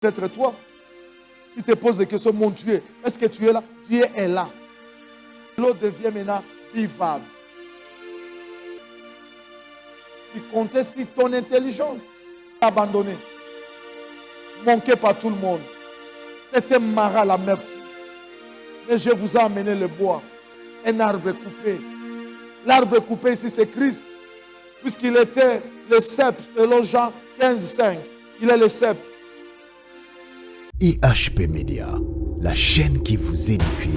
Peut-être toi qui te poses des questions, mon Dieu, est-ce que tu es là? Dieu est là. L'eau devient maintenant vivable. Il comptait sur ton intelligence. Abandonné. Manqué par tout le monde. C'était Mara l'amertume. Mais je vous ai amené le bois. Un arbre coupé. L'arbre coupé ici, c'est Christ. Puisqu'il était le cep, selon Jean 15,5. Il est le cep. IHP Média, la chaîne qui vous édifie.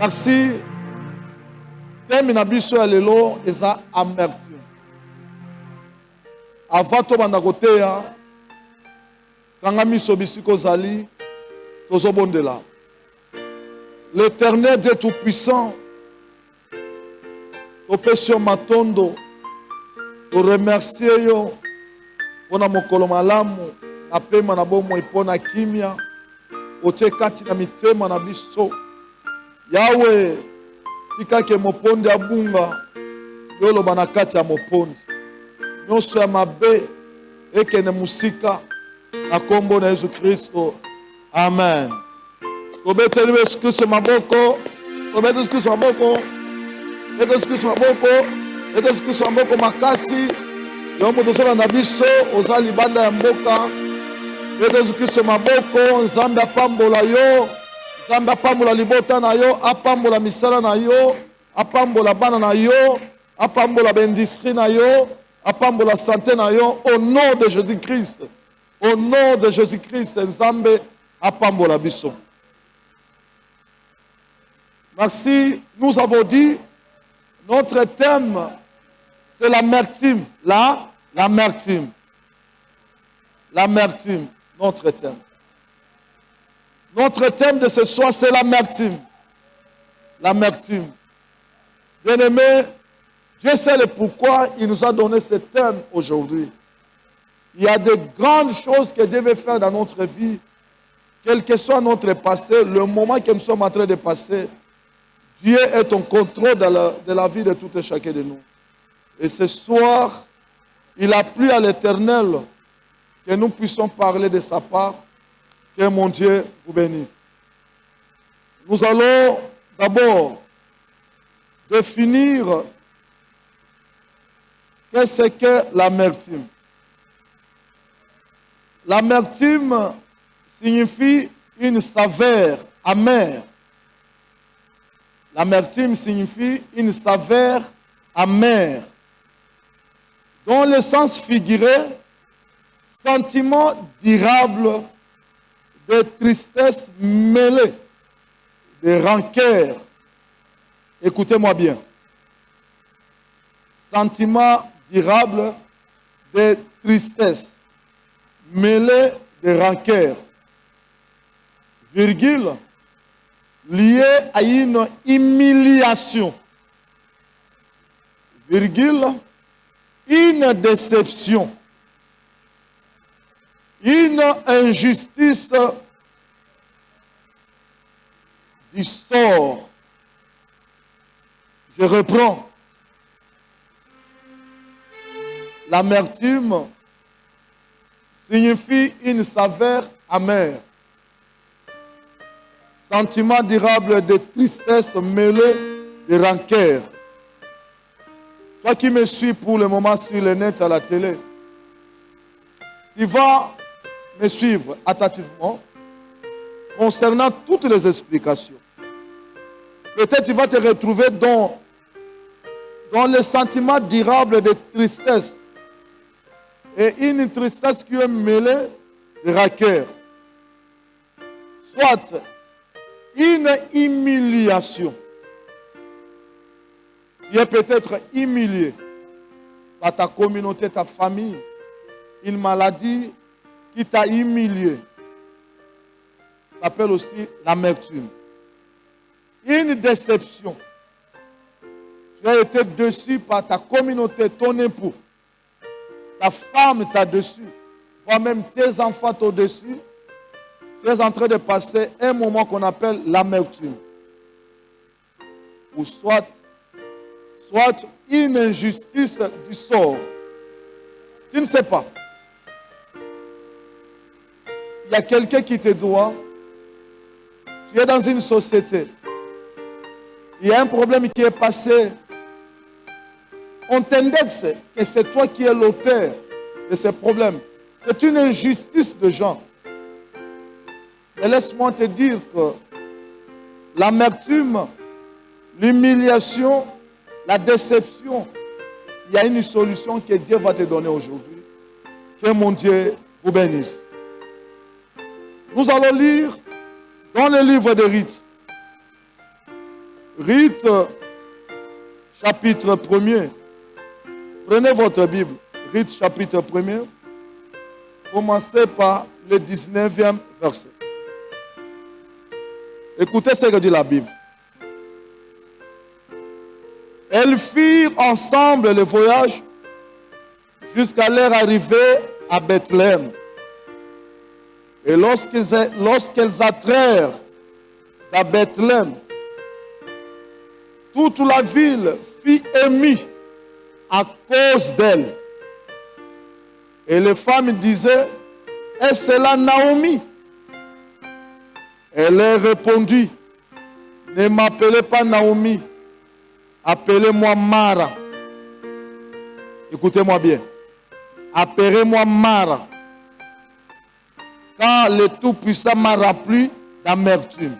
Merci. Thème na biso ya lelo eza amertume. Avant to banda koteya kanga miso bisiko zali tozobondela. L'Éternel Dieu tout-puissant, topesi yo matondo, to remercier yo pona mokolo malamu na pema na bomoi pona kimia otie kati na mitema na biso. Yahweh, tika ke mopondi abunga, yolo banakati ya mopondi. Nyonso ya mabe, ekene musika, na kombo na Yesu Kristo. Amen. Tobeteli Yesu Kristo maboko, tobeteli Yesu Kristo maboko, tobeteli Yesu Kristo maboko, tobeteli Yesu Kristo maboko makasi. Yombo tozola na biso, oza libanda ya mboka. Tobeteli Yesu Kristo maboko, Nzambe apambola yo. Nzambe apambola libota na yo, apambola misala na yo, apambola bana na yo, apambola b'industrie na yo, apambola santé na yo, au nom de Jésus-Christ. Au nom de Jésus-Christ, Nzambe apambola biso. Merci. Nous avons dit, notre thème, c'est l'amertume. L'amertume. L'amertume, notre thème. Notre thème de ce soir, c'est l'amertume. L'amertume. Bien-aimés, Dieu sait le pourquoi il nous a donné ce thème aujourd'hui. Il y a de grandes choses que Dieu veut faire dans notre vie, quel que soit notre passé, le moment que nous sommes en train de passer. Dieu est en contrôle de la vie de tout et chacun de nous. Et ce soir, il a plu à l'Éternel que nous puissions parler de sa part. Que mon Dieu vous bénisse. Nous allons d'abord définir qu'est-ce que l'amertume. L'amertume signifie une saveur amère. L'amertume signifie une saveur amère. Dans le sens figuré, sentiment durable de tristesse mêlée, de rancœur. Écoutez-moi bien. Sentiment durable de tristesse mêlée de rancœur. Virgule, lié à une humiliation. Virgule, une déception. Une injustice du sort. Je reprends. L'amertume signifie une saveur amère. Sentiment durable de tristesse mêlé de rancœur. Toi qui me suis pour le moment sur le net à la télé, tu vas me suivre attentivement concernant toutes les explications. Peut-être tu vas te retrouver dans le sentiment durable de tristesse et une tristesse qui est mêlée de rancœur. Soit une humiliation. Tu es peut-être humilié par ta communauté, ta famille, une maladie qui t'a humilié. Ça s'appelle aussi l'amertume. Une déception. Tu as été déçu par ta communauté, ton époux. Ta femme t'a déçu. Voire même tes enfants t'ont déçu. Tu es en train de passer un moment qu'on appelle l'amertume. Ou soit une injustice du sort. Tu ne sais pas. Il y a quelqu'un qui te doit. Tu es dans une société. Il y a un problème qui est passé. On t'indexe que c'est toi qui es l'auteur de ce problème. C'est une injustice de gens. Mais laisse-moi te dire que l'amertume, l'humiliation, la déception, il y a une solution que Dieu va te donner aujourd'hui. Que mon Dieu vous bénisse. Nous allons lire dans le livre de Rite. Rite, chapitre 1er. Prenez votre Bible. Rite, chapitre 1er. Commencez par le 19e verset. Écoutez ce que dit la Bible. Elles firent ensemble le voyage jusqu'à leur arrivée à Bethléem. Et lorsqu'elles entrèrent à Bethléem, toute la ville fut émue à cause d'elle. Et les femmes disaient, est-ce là Naomi? Elle leur répondit, ne m'appelez pas Naomi, appelez-moi Mara. Écoutez-moi bien. Appelez-moi Mara. Car le Tout-Puissant m'a rappelé d'amertume.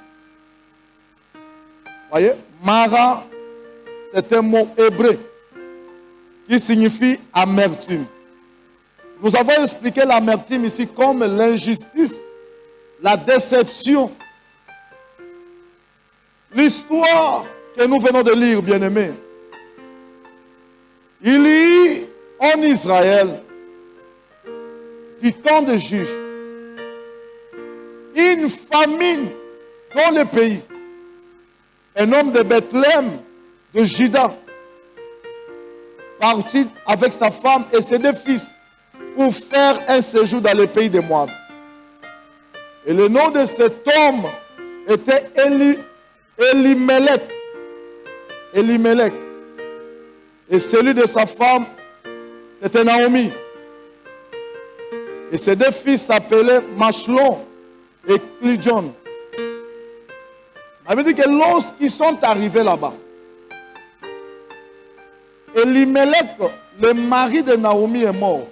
Voyez, Mara, c'est un mot hébreu qui signifie amertume. Nous avons expliqué l'amertume ici comme l'injustice, la déception. L'histoire que nous venons de lire, bien-aimés. Il y eut en Israël, du temps des juges, une famine dans le pays. Un homme de Bethléem, de Juda, partit avec sa femme et ses deux fils pour faire un séjour dans le pays de Moab. Et le nom de cet homme était Elimelech. Elimelech. Et celui de sa femme, c'était Naomi. Et ses deux fils s'appelaient Machlon et Clijon. Ça veut dire que lorsqu'ils sont arrivés là-bas, Elimelech, le mari de Naomi, est mort.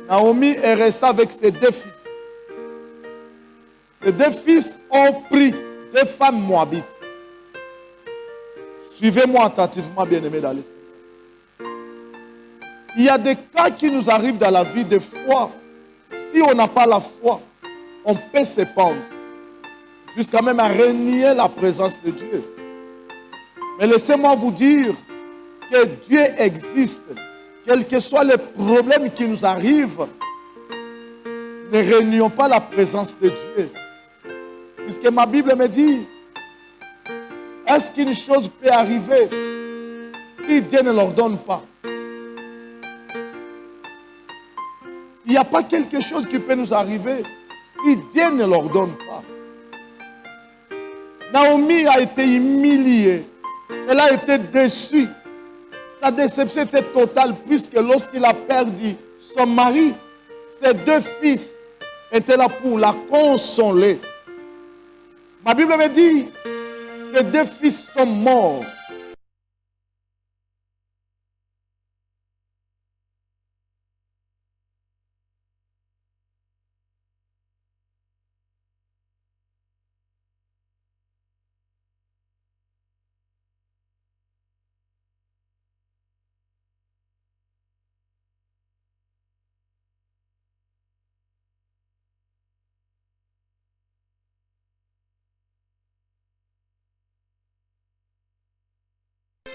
Naomi est restée avec ses deux fils. Ces deux fils ont pris deux femmes moabites. Suivez-moi attentivement, bien-aimés dans le Seigneur. Il y a des cas qui nous arrivent dans la vie de foi. Si on n'a pas la foi, on peut se pendre jusqu'à même à renier la présence de Dieu. Mais laissez-moi vous dire que Dieu existe. Quels que soient les problèmes qui nous arrivent, ne renions pas la présence de Dieu. Puisque ma Bible me dit, est-ce qu'une chose peut arriver si Dieu ne l'ordonne pas? Il n'y a pas quelque chose qui peut nous arriver si Dieu ne l'ordonne pas. Naomi a été humiliée. Elle a été déçue. Sa déception était totale puisque lorsqu'il a perdu son mari, ses deux fils étaient là pour la consoler. Ma Bible me dit, ses deux fils sont morts.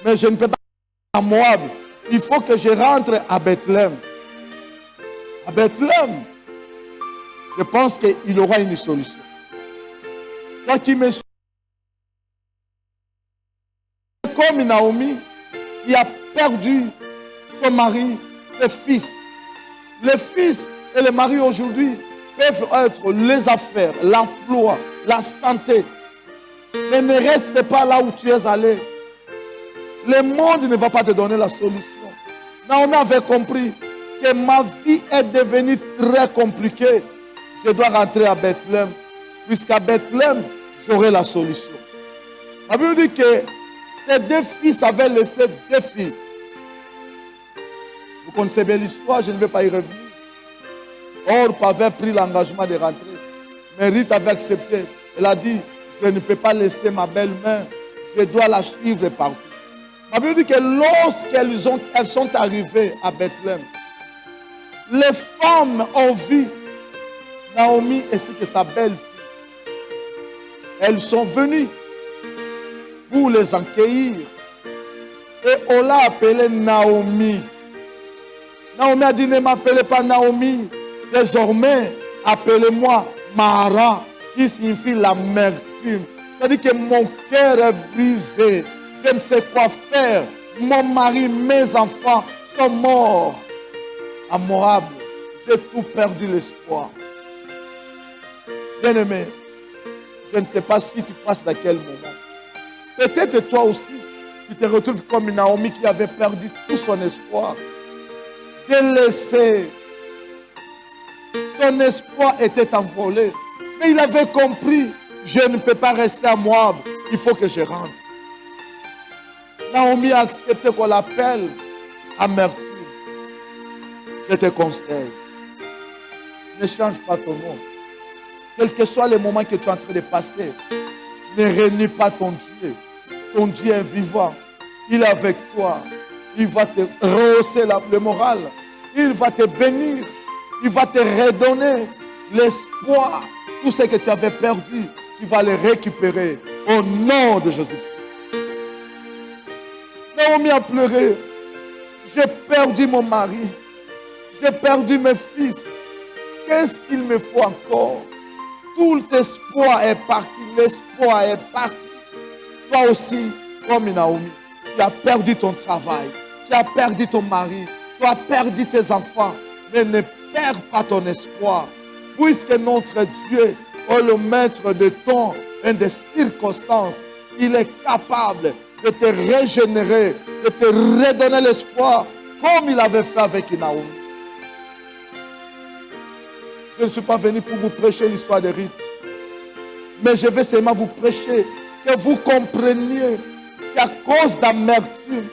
Mais je ne peux pas aller à Moab. Il faut que je rentre à Bethléem. à Bethléem, je pense qu'il aura une solution. Toi qui me suis, comme Naomi, qui a perdu son mari, ses fils. Les fils et les maris aujourd'hui peuvent être les affaires, l'emploi, la santé. Mais ne reste pas là où tu es allé. Le monde ne va pas te donner la solution. Naomi avait compris que ma vie est devenue très compliquée. Je dois rentrer à Bethléem, puisqu'à Bethléem, j'aurai la solution. La Bible dit que ces deux fils avaient laissé deux filles. Vous connaissez bien l'histoire, je ne vais pas y revenir. Orp avait pris l'engagement de rentrer. Mais Ruth avait accepté. Elle a dit, je ne peux pas laisser ma belle-mère, je dois la suivre partout. La Bible dit que lorsqu'elles sont arrivées à Bethléem, les femmes ont vu Naomi ainsi que sa belle-fille. Elles sont venues pour les accueillir. Et on l'a appelée Naomi. Naomi a dit, ne m'appelez pas Naomi. Désormais, appelez-moi Mara, qui signifie l'amertume. C'est-à-dire que mon cœur est brisé. Je ne sais quoi faire. Mon mari, mes enfants sont morts. À Moab, j'ai tout perdu l'espoir. Bien-aimé, je ne sais pas si tu passes dans quel moment. Peut-être toi aussi, tu te retrouves comme une Naomi qui avait perdu tout son espoir. Délaissé. Son espoir était envolé. Mais il avait compris, je ne peux pas rester à Moab, il faut que je rentre. Naomi a accepté qu'on l'appelle amertume. Je te conseille, ne change pas ton nom. Quel que soit le moment que tu es en train de passer, ne renie pas ton Dieu. Ton Dieu est vivant. Il est avec toi. Il va te rehausser le moral. Il va te bénir. Il va te redonner l'espoir. Tout ce que tu avais perdu, tu vas le récupérer au nom de Jésus-Christ. Naomi a pleuré. J'ai perdu mon mari. J'ai perdu mes fils. Qu'est-ce qu'il me faut encore? Tout l'espoir est parti. L'espoir est parti. Toi aussi, comme Naomi, tu as perdu ton travail. Tu as perdu ton mari. Tu as perdu tes enfants. Mais ne perds pas ton espoir. Puisque notre Dieu est le maître de temps et des circonstances. Il est capable de te régénérer, de te redonner l'espoir, comme il avait fait avec Naomi. Je ne suis pas venu pour vous prêcher l'histoire de Ruth. Mais je vais seulement vous prêcher que vous compreniez qu'à cause d'amertume,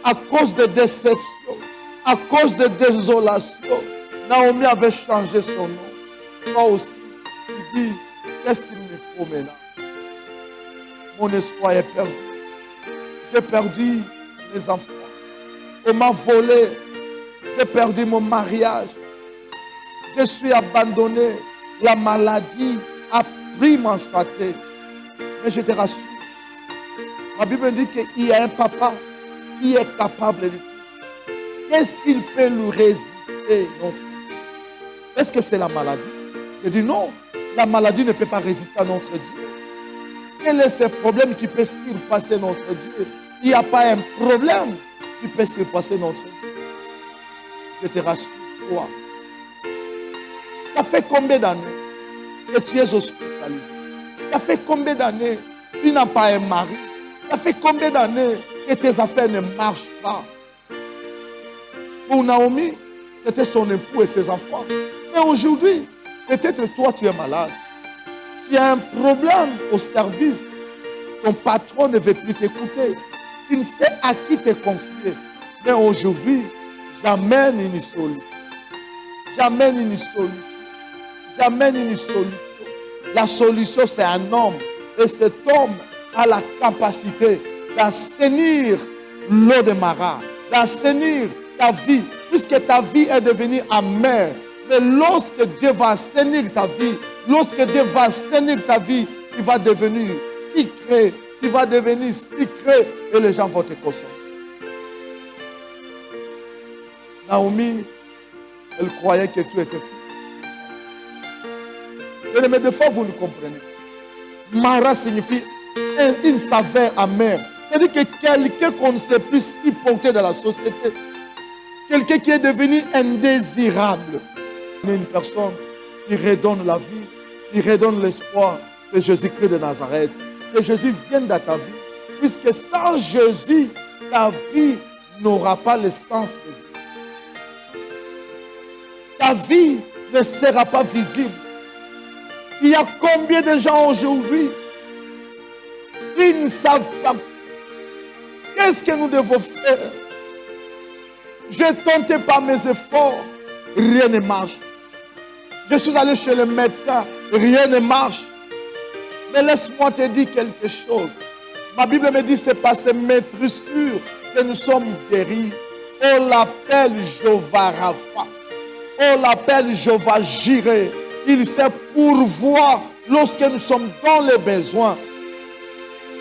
à cause de déception, à cause de désolation, Naomi avait changé son nom. Moi aussi, il dit, qu'est-ce qu'il me faut maintenant? Mon espoir est perdu. J'ai perdu mes enfants. On m'a volé. J'ai perdu mon mariage. Je suis abandonné. La maladie a pris ma santé. Mais je te rassure. La Bible dit qu'il y a un papa qui est capable de tout. Qu'est-ce qu'il peut lui résister, notre Dieu? Est-ce que c'est la maladie? Je dis non. La maladie ne peut pas résister à notre Dieu. Quel est ce problème qui peut surpasser notre Dieu? Il n'y a pas un problème qui peut surpasser notre Dieu. Je te rassure, toi. Ça fait combien d'années que tu es hospitalisé? Ça fait combien d'années que tu n'as pas un mari? Ça fait combien d'années que tes affaires ne marchent pas? Pour Naomi, c'était son époux et ses enfants. Mais aujourd'hui, peut-être toi tu es malade. Tu as un problème au service. Ton patron ne veut plus t'écouter. Tu ne sais à qui te confier. Mais aujourd'hui, j'amène une solution. J'amène une solution. J'amène une solution. La solution, c'est un homme. Et cet homme a la capacité d'assainir l'eau de Mara, d'assainir ta vie, puisque ta vie est devenue amère. Mais lorsque Dieu va assainir ta vie, lorsque Dieu va assainir ta vie, tu vas devenir sucré. Tu vas devenir sucré et les gens vont te consommer. Naomi Elle croyait que tu étais fou. Mais des fois, vous ne comprenez pas. Mara signifie une saveur amère. C'est-à-dire que quelqu'un qu'on ne sait plus supporter dans la société. Quelqu'un qui est devenu indésirable. Une personne qui redonne la vie, qui redonne l'espoir. C'est Jésus-Christ de Nazareth. Que Jésus vienne dans ta vie. Puisque sans Jésus, ta vie n'aura pas le sens de vie. Ta vie ne sera pas visible. Il y a combien de gens aujourd'hui qui ne savent pas qu'est-ce que nous devons faire. Je tentais par mes efforts, rien ne marche. Je suis allé chez le médecin, rien ne marche. Mais laisse-moi te dire quelque chose. Ma Bible me dit, c'est pas se mettre sûr que nous sommes guéris. On l'appelle Jéhovah Rapha. On l'appelle Jéhovah Jireh. Il sait pourvoir lorsque nous sommes dans les besoins.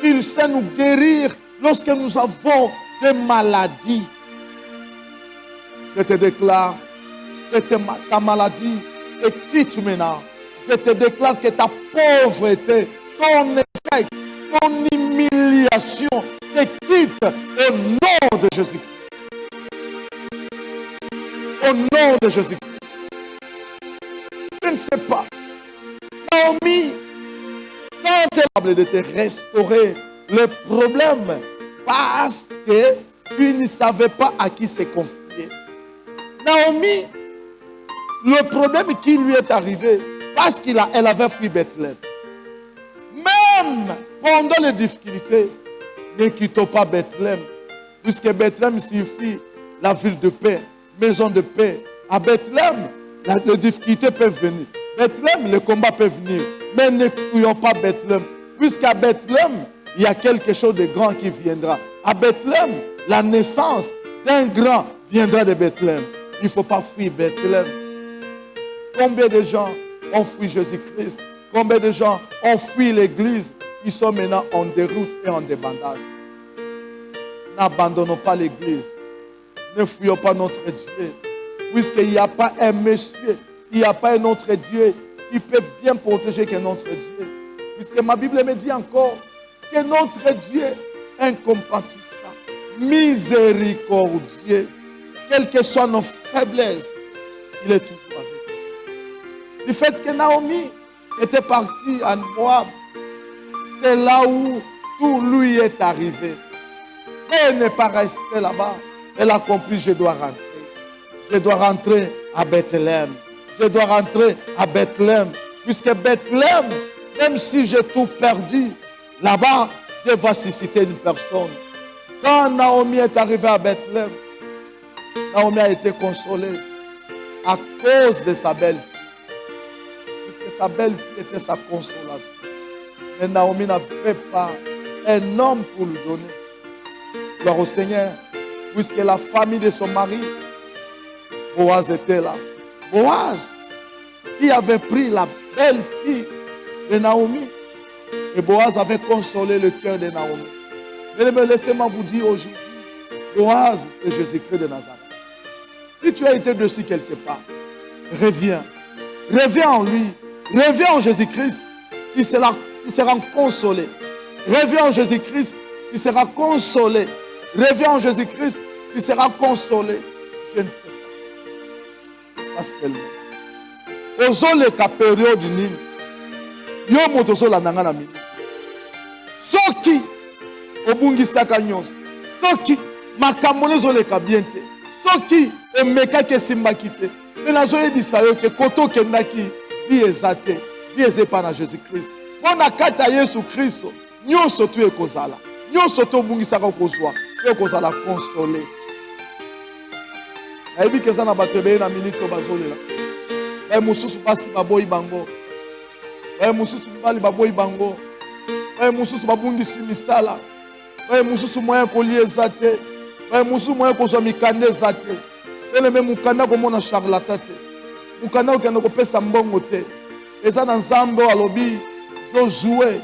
Il sait nous guérir lorsque nous avons des maladies. Je te déclare que ta maladie te quitte maintenant. Je te déclare que ta pauvreté, ton échec, ton humiliation te quitte au nom de Jésus-Christ. Au nom de Jésus-Christ. Je ne sais pas. Naomi, quand elle est capable de te restaurer le problème, parce que tu ne savais pas à qui se confier. Naomi, le problème qui lui est arrivé, parce qu'elle avait fui Bethléem. Même pendant les difficultés, ne quittons pas Bethléem, puisque Bethléem signifie la ville de paix, maison de paix. À Bethléem, les difficultés peuvent venir. Bethléem, le combat peut venir. Mais ne fuyons pas Bethléem. Puisqu'à Bethléem, il y a quelque chose de grand qui viendra. À Bethléem, la naissance d'un grand viendra de Bethléem. Il ne faut pas fuir Bethléem. Combien de gens ont fui Jésus-Christ? Combien de gens ont fui l'Église? Ils sont maintenant en déroute et en débandade. N'abandonnons pas l'Église. Ne fuyons pas notre Dieu. Puisqu'il n'y a pas un monsieur, il n'y a pas un autre Dieu qui peut bien protéger que notre Dieu. Puisque ma Bible me dit encore que notre Dieu est incompatissable, miséricordieux. Quelles que soient nos faiblesses, il est toujours avec nous. Du fait que Naomi était partie à Moab, c'est là où tout lui est arrivé. Mais elle n'est pas restée là-bas. Elle a compris, je dois rentrer. Je dois rentrer à Bethléem. Je dois rentrer à Bethléem. Puisque Bethléem, même si j'ai tout perdu, là-bas, Dieu va susciter une personne. Quand Naomi est arrivée à Bethléem, Naomi a été consolée à cause de sa belle-fille. Puisque sa belle-fille était sa consolation. Mais Naomi n'avait pas un homme pour lui donner. Gloire au Seigneur. Puisque la famille de son mari, Boaz était là. Boaz, qui avait pris la belle-fille de Naomi. Et Boaz avait consolé le cœur de Naomi. Mais laissez-moi vous dire aujourd'hui, Boaz, c'est Jésus-Christ de Nazareth. Si tu as été blessé quelque part, reviens. Reviens en lui. Reviens en Jésus-Christ. Tu seras consolé. Reviens en Jésus-Christ. Tu seras consolé. Reviens en Jésus-Christ. Tu seras consolé. Je ne sais pas. Parce que ozoleka période nini yo moto ozolandanga na minute soki obungisaka nyonso soki makambo ezoleka bien te soki emekaki esimbaki te me nazoyebisa yo ke koto okendaki vi eza te vi eza epai na Jésus-Christ mpo na kati ya Yesu Kristo nyonso tu ekozala nyonso to obungisaka okozwa pe okozala konsole. Nayebi ke eza na bato ebeye na minute oyo bazolela baye mosusu basi baboyi bango baye mosusu mibali baboyi bango baye mosusu babungisi misala baye mosusu moyen kolia eza te baye mosusu moyen kozwa mikanda eza te eleme mokanda komona charlatan te mokanda okende kopesa mbongo te eza na nzambe oyo alobi jozue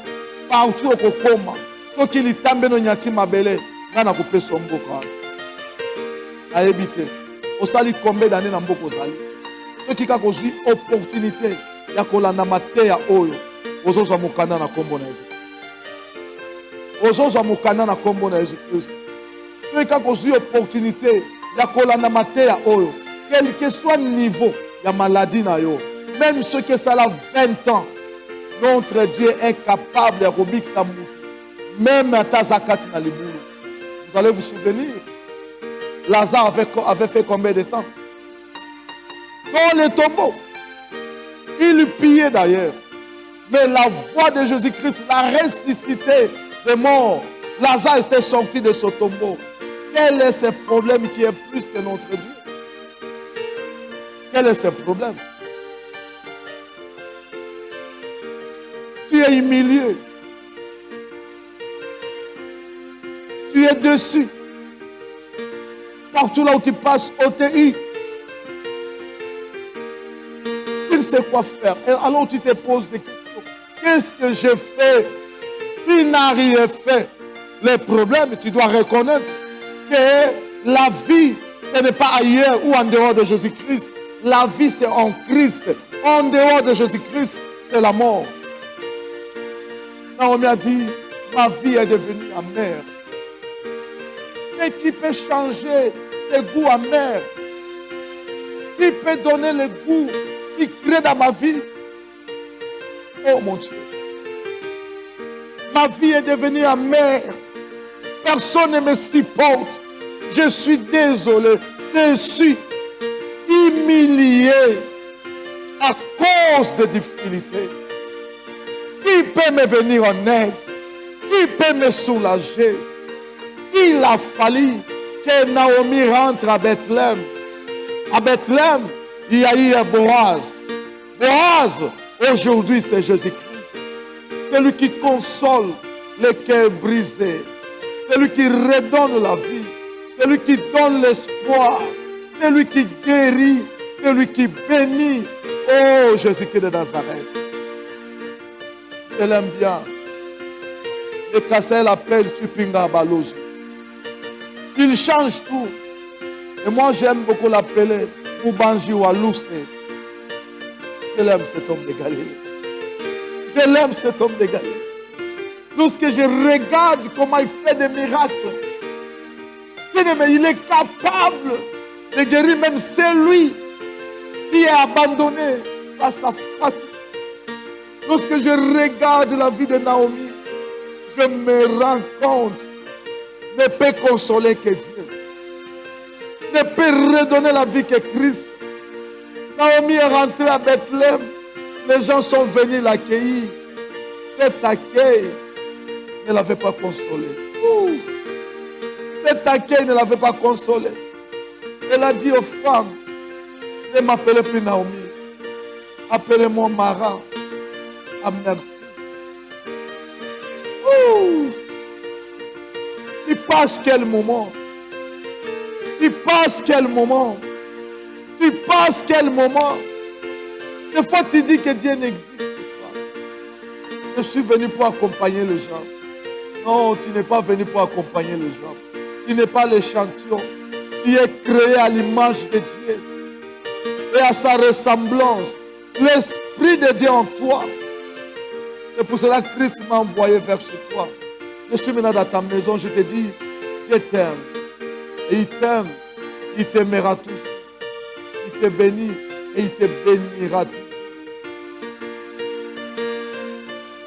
partout okokoma soki litambe no nyati mabele nga na kopesa mboka nayebi te osali combien d'années na mboka ozali Ce qui a causé opportunité. Ya kolanda mateya oyo. Ozozwa mukanda na kombo na Yesu. Ozozwa mukanda na kombo na Yesu Christ. Ce qui a causé opportunité. Ya kolanda mateya oyo. Quel que soit le niveau ya maladie na yo. Même ceux qui ça là 20 ans. Notre Dieu est capable de robik sa mouti. Même à Tazakati na libulu. Vous allez vous souvenir. Lazare avait fait combien de temps? Dans les tombeaux. Il pillait d'ailleurs. Mais la voix de Jésus-Christ l'a ressuscité des morts. Lazare était sorti de ce tombeau. Quel est ce problème qui est plus que notre Dieu? Quel est ce problème? Tu es humilié. Tu es dessus. Partout là où tu passes, OTI. Tu ne sais quoi faire. Et alors tu te poses des questions. Qu'est-ce que j'ai fait? Tu n'as rien fait. Le problème, tu dois reconnaître que la vie, ce n'est pas ailleurs ou en dehors de Jésus-Christ. La vie, c'est en Christ. En dehors de Jésus-Christ, c'est la mort. Naomi a dit, ma vie est devenue amère. Mais qui peut changer ce goût amer? Qui peut donner le goût sucré dans ma vie? Oh mon Dieu. Ma vie est devenue amère. Personne ne me supporte. Je suis désolé, déçu, humilié à cause de difficultés. Qui peut me venir en aide? Qui peut me soulager? Il a fallu que Naomi rentre à Bethléem. À Bethléem, il y a eu Boaz. Boaz, aujourd'hui, c'est Jésus-Christ. C'est lui qui console les cœurs brisés. C'est lui qui redonne la vie. C'est lui qui donne l'espoir. C'est lui qui guérit. C'est lui qui bénit. Oh, Jésus-Christ de Nazareth. Je l'aime bien. Le Kassel appelle Tupinga Baloji. Il change tout. Et moi, j'aime beaucoup l'appeler Ubanji Walousse. Je l'aime, cet homme de Galilée. Je l'aime, cet homme de Galilée. Lorsque je regarde comment il fait des miracles, il est capable de guérir même celui qui est abandonné par sa famille. Lorsque je regarde la vie de Naomi, je me rends compte, ne peut consoler que Dieu. Ne peut redonner la vie que Christ. Naomi est rentrée à Bethléem. Les gens sont venus l'accueillir. Cet accueil ne l'avait pas consolé. Cet accueil ne l'avait pas consolé. Elle a dit aux femmes, ne m'appelez plus Naomi. Appelez-moi Mara. Amertume. Tu passes quel moment? Tu passes quel moment? Tu passes quel moment? Des fois tu dis que Dieu n'existe pas. Je suis venu pour accompagner les gens. Non, tu n'es pas venu pour accompagner les gens. Tu n'es pas l'échantillon. Tu es créé à l'image de Dieu et à sa ressemblance. L'Esprit de Dieu en toi. C'est pour cela que Christ m'a envoyé vers chez toi. Je suis maintenant dans ta maison, je te dis, Dieu t'aime. Et il t'aime, il t'aimera toujours. Il te bénit et il te bénira toujours.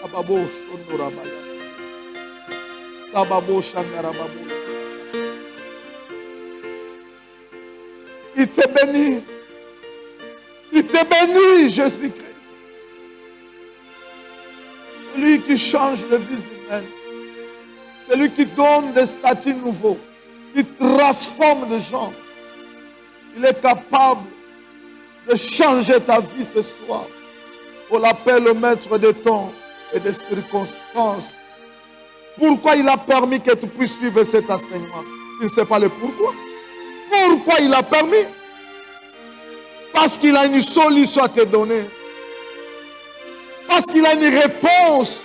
Sababo Shondorabaya. Sababo Shandarababo. Il te bénit. Il te bénit, Jésus-Christ. Celui qui change les vies humaines. Celui qui donne des statuts nouveaux. Qui transforme des gens. Il est capable de changer ta vie ce soir. On l'appelle le maître des temps et des circonstances. Pourquoi il a permis que tu puisses suivre cet enseignement? Tu ne sais pas le pourquoi. Pourquoi il a permis? Parce qu'il a une solution à te donner. Parce qu'il a une réponse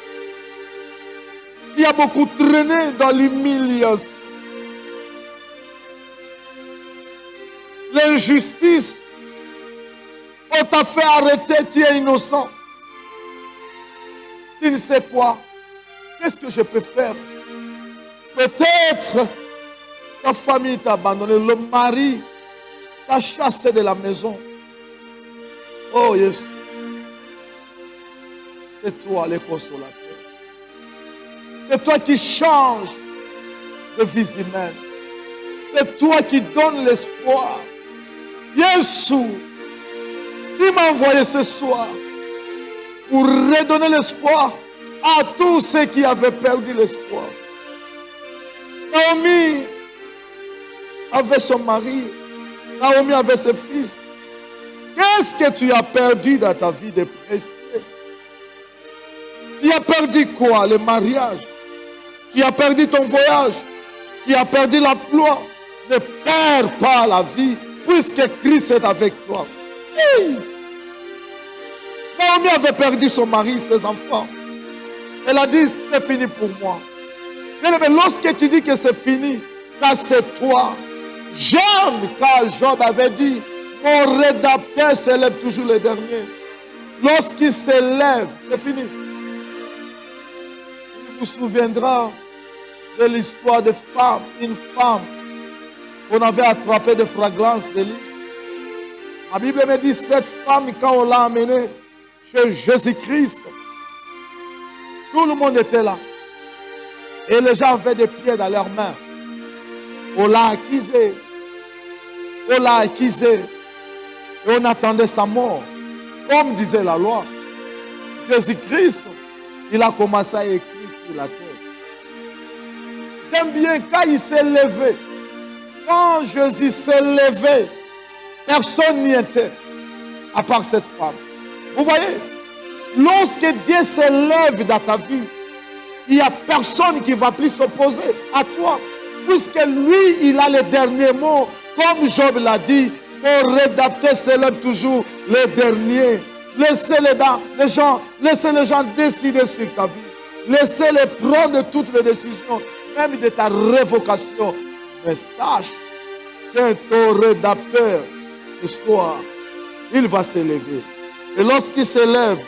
qui a beaucoup traîné dans l'humiliation. L'injustice On t'a fait arrêter, tu es innocent. Tu ne sais quoi? Qu'est-ce que je peux faire? Peut-être ta famille t'a abandonné, le mari t'a chassé de la maison. Oh Jésus, c'est toi le consolateur. C'est toi qui changes de vie humaine. C'est toi qui donnes l'espoir. Jésus, tu m'as envoyé ce soir pour redonner l'espoir à tous ceux qui avaient perdu l'espoir. Naomi avait son mari. Naomi avait ses fils. Qu'est-ce que tu as perdu dans ta vie de précieux? Tu as perdu quoi? Le mariage. Tu as perdu ton voyage. Tu as perdu l'emploi. Ne perds pas la vie puisque Christ est avec toi. Hey! Naomi avait perdu son mari, ses enfants. Elle a dit, c'est fini pour moi. Mais lorsque tu dis que c'est fini, ça c'est toi. J'aime quand Job avait dit, mon rédacteur s'élève toujours le dernier. Lorsqu'il s'élève, c'est fini. Il vous souviendra de l'histoire de femme, une femme qu'on avait attrapée de fragrance de lit. La Bible me dit, cette femme, quand on l'a amenée chez Jésus-Christ, tout le monde était là. Et les gens avaient des pieds dans leurs mains. On l'a accusé. On l'a accusé. Et on attendait sa mort. Comme disait la loi. Jésus-Christ, il a commencé à écrire sur la terre. J'aime bien quand il s'est levé. Quand Jésus s'est levé, personne n'y était. À part cette femme. Vous voyez? Lorsque Dieu s'élève dans ta vie, il n'y a personne qui ne va plus s'opposer à toi. Puisque lui, il a le dernier mot. Comme Job l'a dit, mon rédacteur s'élève toujours le dernier. Laissez les gens décider sur ta vie. Laissez-les prendre toutes les décisions, même de ta révocation. Mais sache que ton rédacteur, ce soir, il va s'élever. Et lorsqu'il s'élève,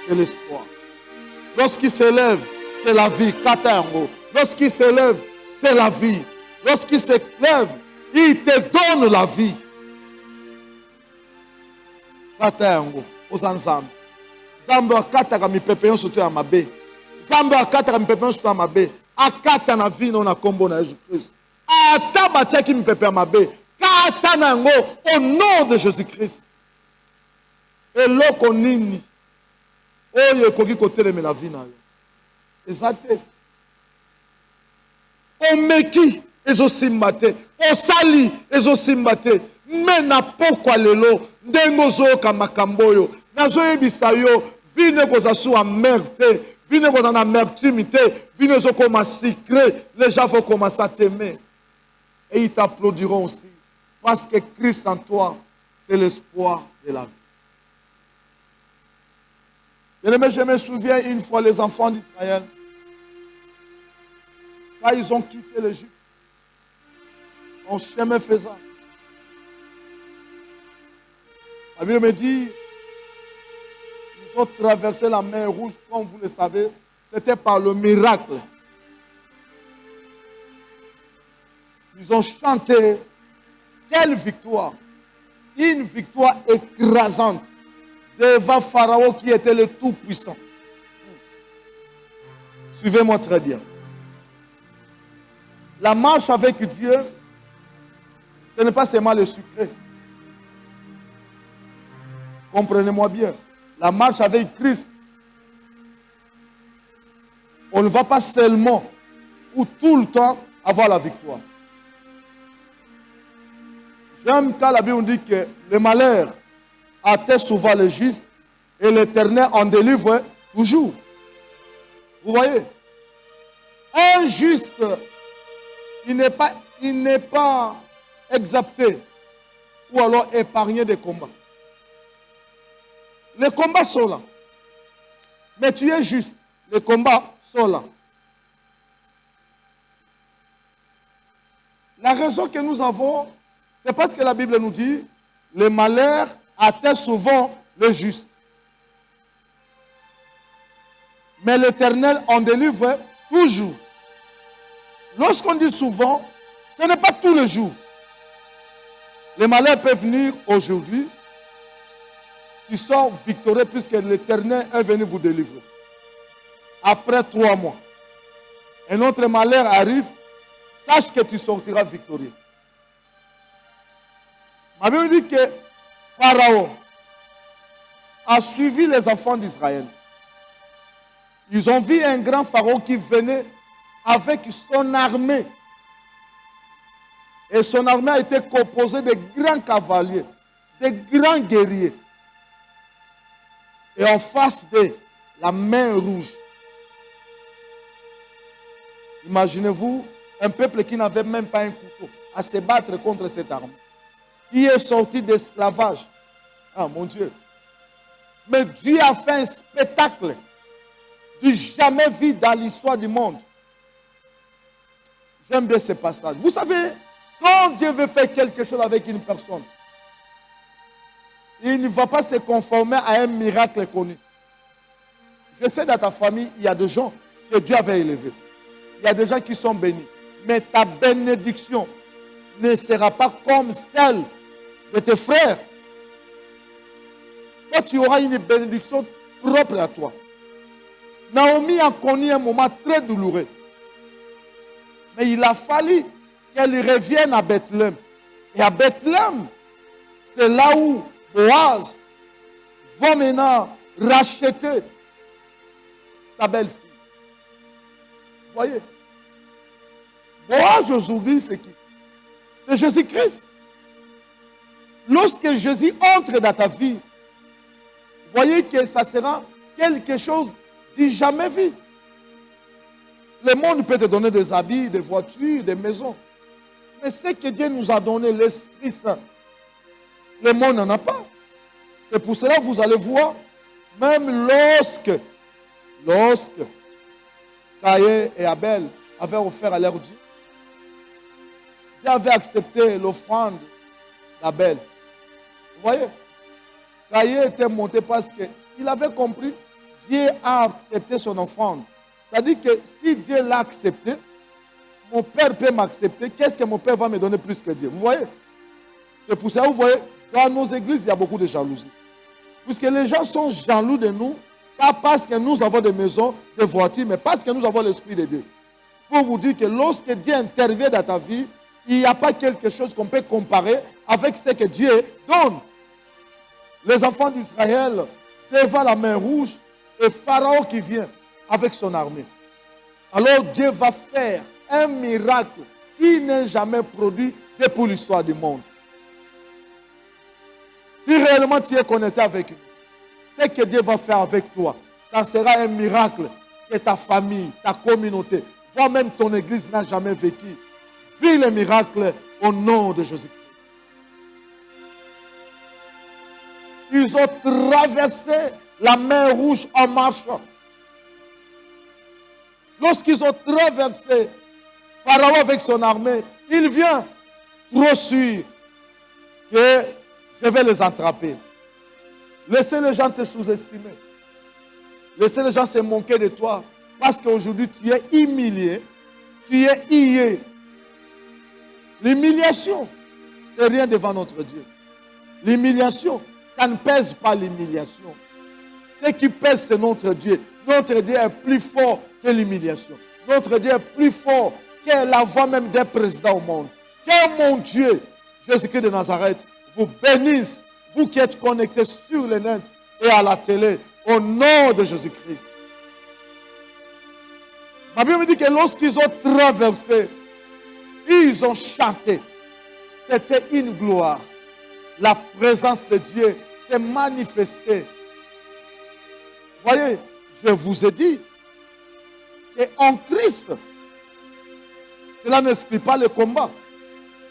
c'est l'espoir. Lorsqu'il s'élève, c'est la vie. Katango. Lorsqu'il s'élève, c'est la vie. Lorsqu'il s'élève, il te donne la vie. Katango. Ozanzam. Zambo akataka mipepe yon soto ya mabe. Zambo akataka mipepe yon soto ya mabe. Akata na vie non na kombo na Jésus-Christ. Ata batiaki mipepe ya mabe. Kata nango au nom de Jésus-Christ. Eloko nini oyo ekoki kotelema na vie na yo. Eza te. Omeki ezosimba te. Osali ezosimba te. Me na pokwa lelo ndenge ozoyoka makambo oyo. Nazoyebisa yo vie ne koza su amer te. Vie ne koza na amertume te. Vie ne ezokoma secret. Les gens vont commencer à t'aimer. Et ils t'applaudiront aussi. Parce que Christ en toi, c'est l'espoir de la vie. Bien-aimé, je me souviens une fois les enfants d'Israël, quand ils ont quitté l'Égypte, en chemin faisant, la Bible me dit, ils ont traversé la mer Rouge, comme vous le savez, c'était par le miracle. Ils ont chanté, quelle victoire! Une victoire écrasante devant Pharaon qui était le tout-puissant. Suivez-moi très bien. La marche avec Dieu, ce n'est pas seulement le secret. Comprenez-moi bien. La marche avec Christ, on ne va pas seulement ou tout le temps avoir la victoire. J'aime quand la Bible dit que le malheur atteint souvent le juste et l'Éternel en délivre toujours. Vous voyez? Un juste, il n'est pas exempté ou alors épargné des combats. Les combats sont là. Mais tu es juste. Les combats sont là. La raison que nous avons, c'est parce que la Bible nous dit, le malheur atteint souvent le juste. Mais l'Éternel en délivre toujours. Lorsqu'on dit souvent, ce n'est pas tous les jours. Les malheurs peuvent venir aujourd'hui. Tu sors victorieux puisque l'Éternel est venu vous délivrer. Après 3 mois, un autre malheur arrive, sache que tu sortiras victorieux. Ma Bible dit que Pharaon a suivi les enfants d'Israël. Ils ont vu un grand pharaon qui venait avec son armée. Et son armée a été composée de grands cavaliers, de grands guerriers. Et en face de la mer rouge. Imaginez-vous un peuple qui n'avait même pas un couteau à se battre contre cette armée. Qui est sorti d'esclavage. Ah mon Dieu. Mais Dieu a fait un spectacle du jamais vu dans l'histoire du monde. J'aime bien ce passage. Vous savez, quand Dieu veut faire quelque chose avec une personne, il ne va pas se conformer à un miracle connu. Je sais dans ta famille, il y a des gens que Dieu avait élevés. Il y a des gens qui sont bénis. Mais ta bénédiction ne sera pas comme celle de tes frères. Toi, tu auras une bénédiction propre à toi. Naomi a connu un moment très douloureux. Mais il a fallu qu'elle revienne à Bethléem. Et à Bethléem, c'est là où Boaz va maintenant racheter sa belle-fille. Vous voyez? Boaz aujourd'hui, c'est qui? C'est Jésus-Christ. Lorsque Jésus entre dans ta vie, vous voyez que ça sera quelque chose de jamais vu. Le monde peut te donner des habits, des voitures, des maisons. Mais ce que Dieu nous a donné, l'Esprit Saint, le monde n'en a pas. C'est pour cela que vous allez voir, même lorsque Caïn et Abel avaient offert à leur Dieu, Dieu avait accepté l'offrande d'Abel. Vous voyez? Caïn était monté parce qu'il avait compris, Dieu a accepté son offrande. C'est-à-dire que si Dieu l'a accepté, mon Père peut m'accepter, qu'est-ce que mon Père va me donner plus que Dieu? Vous voyez? C'est pour ça que vous voyez, dans nos églises, il y a beaucoup de jalousie. Puisque les gens sont jaloux de nous, pas parce que nous avons des maisons, des voitures, mais parce que nous avons l'Esprit de Dieu. Pour vous dire que lorsque Dieu intervient dans ta vie, il n'y a pas quelque chose qu'on peut comparer avec ce que Dieu donne. Les enfants d'Israël devant la mer rouge et Pharaon qui vient avec son armée. Alors Dieu va faire un miracle qui n'est jamais produit depuis l'histoire du monde. Si réellement tu es connecté avec lui, ce que Dieu va faire avec toi, ça sera un miracle que ta famille, ta communauté, voire même ton église n'a jamais vécu. Vis le miracle au nom de Jésus-Christ. Ils ont traversé la mer rouge en marchant. Lorsqu'ils ont traversé, Pharaon avec son armée, il vient trop sûr que je vais les attraper. Laissez les gens te sous-estimer. Laissez les gens se moquer de toi. Parce qu'aujourd'hui, tu es humilié. Tu es hié. L'humiliation, c'est rien devant notre Dieu. L'humiliation, ça ne pèse pas l'humiliation. Ce qui pèse, c'est notre Dieu. Notre Dieu est plus fort que l'humiliation. Notre Dieu est plus fort que la voix même des présidents au monde. Que mon Dieu, Jésus-Christ de Nazareth, vous bénisse, vous qui êtes connectés sur le net et à la télé, au nom de Jésus-Christ. Ma Bible me dit que lorsqu'ils ont traversé, ils ont chanté. C'était une gloire. La présence de Dieu s'est manifestée. Voyez, je vous ai dit qu'en Christ, cela n'exclut pas le combat.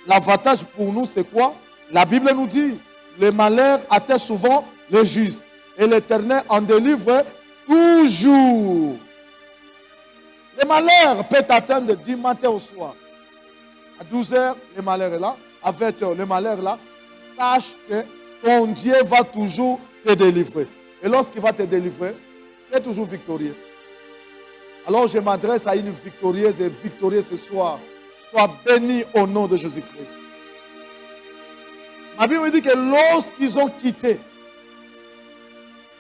L'avantage pour nous, c'est quoi? La Bible nous dit, le malheur atteint souvent le juste. Et l'Éternel en délivre toujours. Le malheur peut atteindre du matin au soir. À 12h, le malheur est là. À 20h, le malheur est là. Sache que ton Dieu va toujours te délivrer. Et lorsqu'il va te délivrer, tu es toujours victorieux. Alors je m'adresse à une victorieuse et victorieux ce soir. Sois béni au nom de Jésus-Christ. Ma Bible me dit que lorsqu'ils ont quitté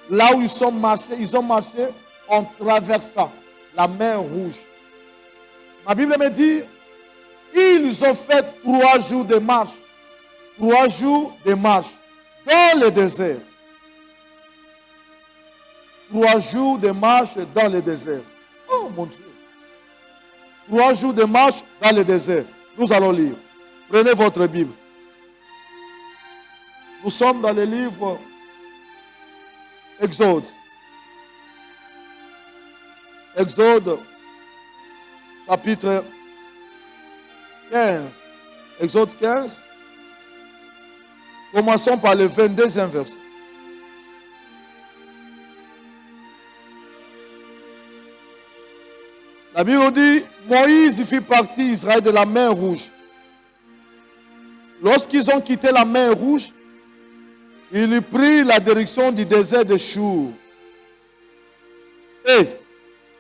là où ils ont marché en traversant la mer Rouge. Ma Bible me dit, ils ont fait 3 jours de marche. 3 jours de marche dans le désert. 3 jours de marche dans le désert. Oh mon Dieu. 3 jours de marche dans le désert. Nous allons lire. Prenez votre Bible. Nous sommes dans le livre Exode. Exode, chapitre 15. Exode 15. Commençons par le 22e verset. La Bible dit, Moïse fit partie Israël de la mer Rouge. Lorsqu'ils ont quitté la mer Rouge, il prit la direction du désert de Chour. Et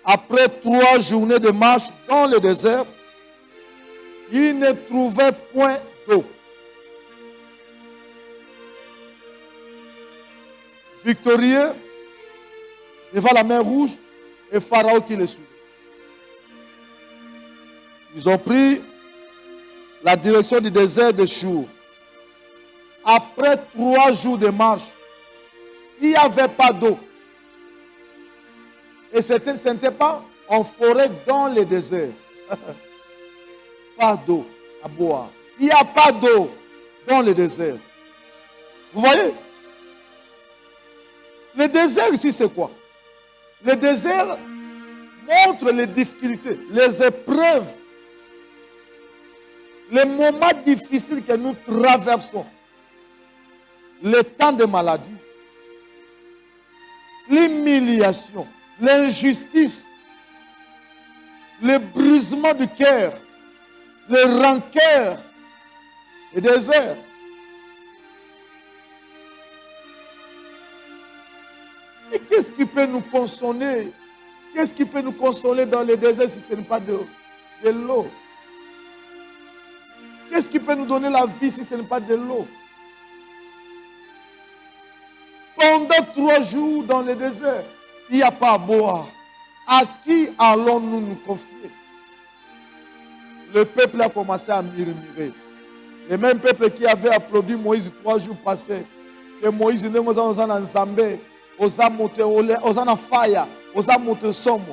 après 3 journées de marche dans le désert, il ne trouvait point d'eau. Victorieux devant la mer Rouge et Pharaon qui les suivait. Ils ont pris la direction du désert de Chour. Après 3 jours de marche, il n'y avait pas d'eau. Et ce n'était pas en forêt dans le désert. Pas d'eau à boire. Il n'y a pas d'eau dans le désert. Vous voyez? Le désert ici, c'est quoi? Le désert montre les difficultés, les épreuves, les moments difficiles que nous traversons. Le temps de maladie, l'humiliation, l'injustice, le brisement du cœur, le rancœur, le désert. Et qu'est-ce qui peut nous consoler? Qu'est-ce qui peut nous consoler dans le désert si ce n'est pas de l'eau? Qu'est-ce qui peut nous donner la vie si ce n'est pas de l'eau? Pendant 3 jours dans le désert, il n'y a pas à boire. À qui allons-nous nous confier? Le peuple a commencé à murmurer. Le même peuple qui avait applaudi Moïse 3 jours passés. Que Moïse n'est pas en Zambé, aux en fire, aux amoutes somme.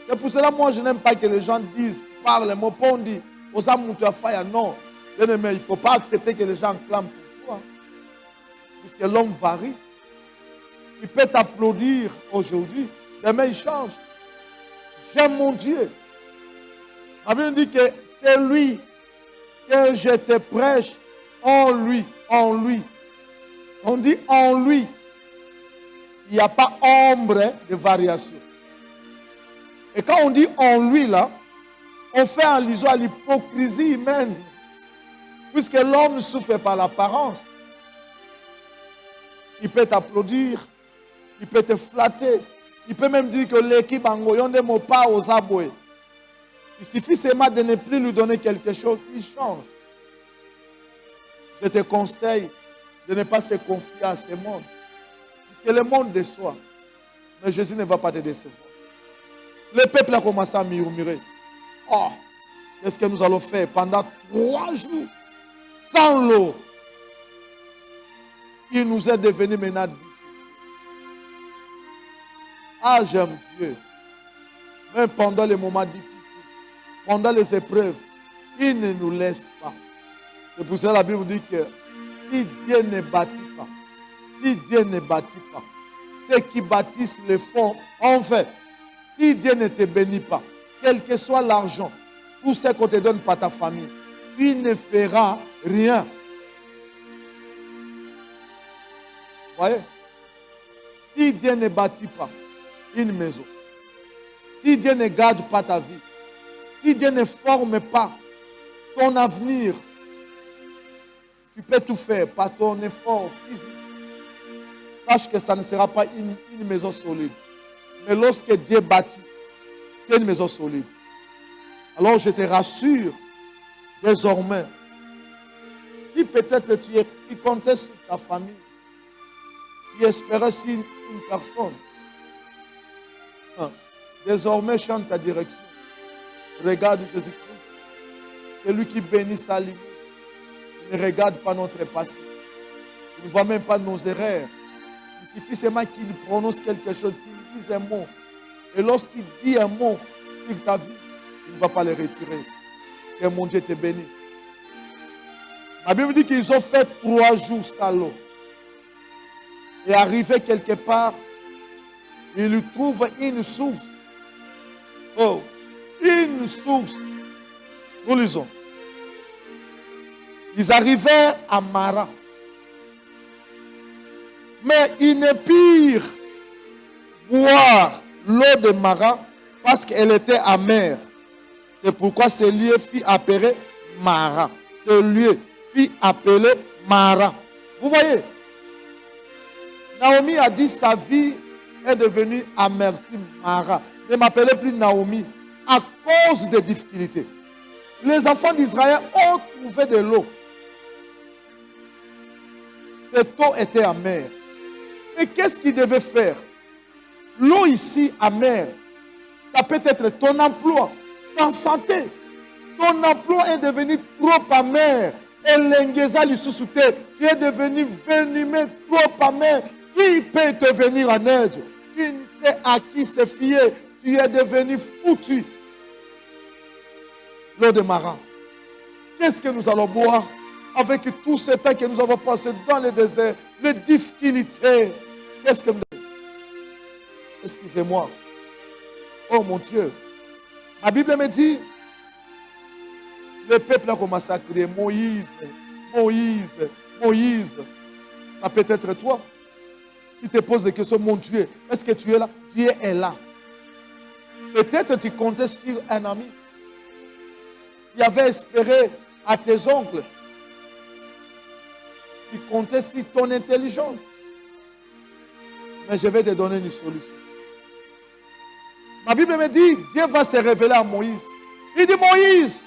C'est pour cela moi je n'aime pas que les gens disent, parlent, on dit, aux amoutes fire. Non, bien aimé, il ne faut pas accepter que les gens clament pour toi. Puisque l'homme varie. Il peut t'applaudir aujourd'hui, demain il change. J'aime mon Dieu. La Bible dit que c'est lui que je te prêche en lui, en lui. On dit en lui. Il n'y a pas ombre de variation. Et quand on dit en lui là, on fait allusion à l'hypocrisie humaine. Puisque l'homme souffre par l'apparence. Il peut t'applaudir. Il peut te flatter. Il peut même dire que l'équipe en de mon pas aux aboués. Il suffit seulement de ne plus lui donner quelque chose, il change. Je te conseille de ne pas se confier à ce monde. Parce que le monde déçoit. Mais Jésus ne va pas te décevoir. Le peuple a commencé à murmurer. Oh, qu'est-ce que nous allons faire pendant 3 jours sans l'eau? Il nous est devenu maintenant difficile. Ah, j'aime Dieu. Même pendant les moments difficiles, pendant les épreuves, il ne nous laisse pas. C'est pour ça que la Bible dit que si Dieu ne bâtit pas, si Dieu ne bâtit pas, ceux qui bâtissent le fond, en fait, si Dieu ne te bénit pas, quel que soit l'argent, tout ce qu'on te donne par ta famille, tu ne feras rien. Vous voyez? Si Dieu ne bâtit pas une maison, si Dieu ne garde pas ta vie, si Dieu ne forme pas ton avenir, tu peux tout faire par ton effort physique, sache que ça ne sera pas une maison solide. Mais lorsque Dieu bâtit, c'est une maison solide. Alors je te rassure, désormais, si peut-être tu comptais sur ta famille, tu espérais sur une personne, désormais chante ta direction. Regarde Jésus-Christ. C'est lui qui bénit sa limite. Il ne regarde pas notre passé. Il ne voit même pas nos erreurs. Il suffit seulement qu'il prononce quelque chose, qu'il dise un mot. Et lorsqu'il dit un mot sur ta vie, il ne va pas le retirer. Que mon Dieu te bénisse. La Bible dit qu'ils ont fait 3 jours salauds. Et arrivé quelque part, ils trouvent une source. Oh, une source. Nous lisons. Ils arrivèrent à Mara. Mais ils ne purent boire l'eau de Mara parce qu'elle était amère. C'est pourquoi ce lieu fut appelé Mara. Ce lieu fut appelé Mara. Vous voyez, Naomi a dit sa vie est devenue amertume, Mara. Ne m'appelez plus Naomi à cause des difficultés. Les enfants d'Israël ont trouvé de l'eau. Cette eau était amère. Mais qu'est-ce qu'ils devaient faire? L'eau ici amère, ça peut être ton emploi, ta santé. Ton emploi est devenu trop amer. Et l'engeza lui sous-souté. Tu es devenu venimeux, trop amer. Qui peut te venir en aide? Tu ne sais à qui se fier. Tu es devenu foutu. L'eau de Mara. Qu'est-ce que nous allons boire avec tout ce temps que nous avons passé dans le désert, les difficultés? Qu'est-ce que nous... Excusez-moi. Oh mon Dieu. La Bible me dit, le peuple a commencé à crier, Moïse, Moïse, Moïse. Ça peut être toi qui te poses des questions, mon Dieu, est-ce que tu es là? Dieu est là. Peut-être tu comptais sur un ami. Tu avais espéré à tes oncles. Tu comptais sur ton intelligence. Mais je vais te donner une solution. Ma Bible me dit, Dieu va se révéler à Moïse. Il dit, Moïse,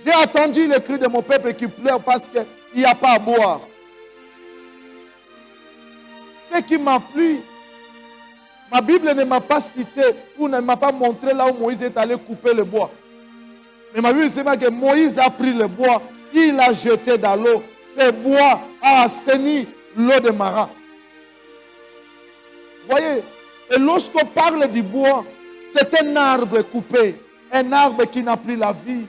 j'ai attendu le cri de mon peuple qui pleure parce qu'il n'y a pas à boire. Ce qui m'a plu, ma Bible ne m'a pas cité ou ne m'a pas montré là où Moïse est allé couper le bois. Mais ma Bible sait que Moïse a pris le bois, il l'a jeté dans l'eau. Ce bois a assaini l'eau de Mara. Voyez, et lorsqu'on parle du bois, c'est un arbre coupé, un arbre qui n'a plus la vie.